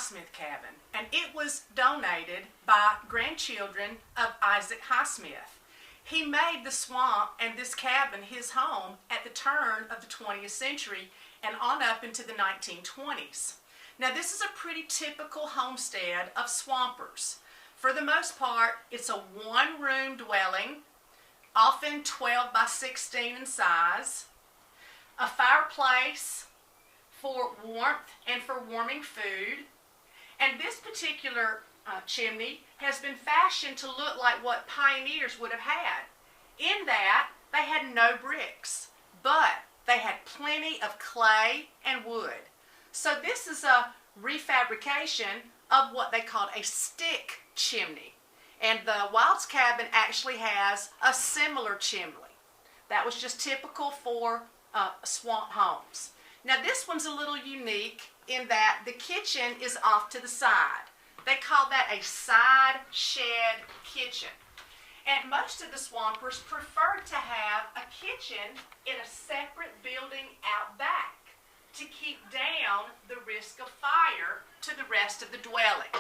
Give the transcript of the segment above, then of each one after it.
Highsmith Cabin, and it was donated by grandchildren of Isaac Highsmith. He made the swamp and this cabin his home at the turn of the 20th century and on up into the 1920s. Now this is a pretty typical homestead of swampers. For the most part, it's a one-room dwelling, often 12 by 16 in size, a fireplace for warmth and for warming food, and this particular chimney has been fashioned to look like what pioneers would have had, in that they had no bricks, but they had plenty of clay and wood. So this is a refabrication of what they called a stick chimney. And the Wilds cabin actually has a similar chimney. That was just typical for swamp homes. Now this one's a little unique in that the kitchen is off to the side. They call that a side shed kitchen. And most of the swampers prefer to have a kitchen in a separate building out back to keep down the risk of fire to the rest of the dwelling.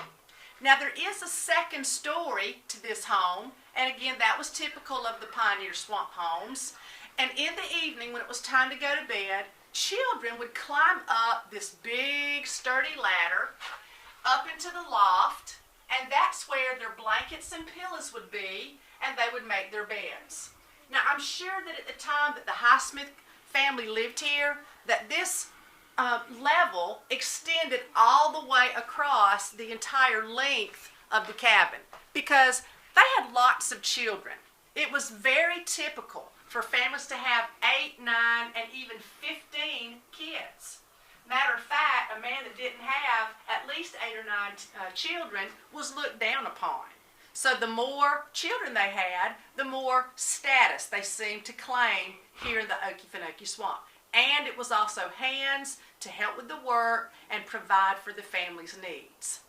Now there is a second story to this home, and again that was typical of the pioneer swamp homes. And in the evening when it was time to go to bed, children would climb up this big sturdy ladder up into the loft, and that's where their blankets and pillows would be, and they would make their beds. Now I'm sure that at the time that the Highsmith family lived here, that this level extended all the way across the entire length of the cabin because they had lots of children. It was very typical for families to have 8, 9, and even 15 kids. Matter of fact, a man that didn't have at least 8 or 9 children was looked down upon. So the more children they had, the more status they seemed to claim here in the Okefenokee swamp. And it was also hands to help with the work and provide for the family's needs.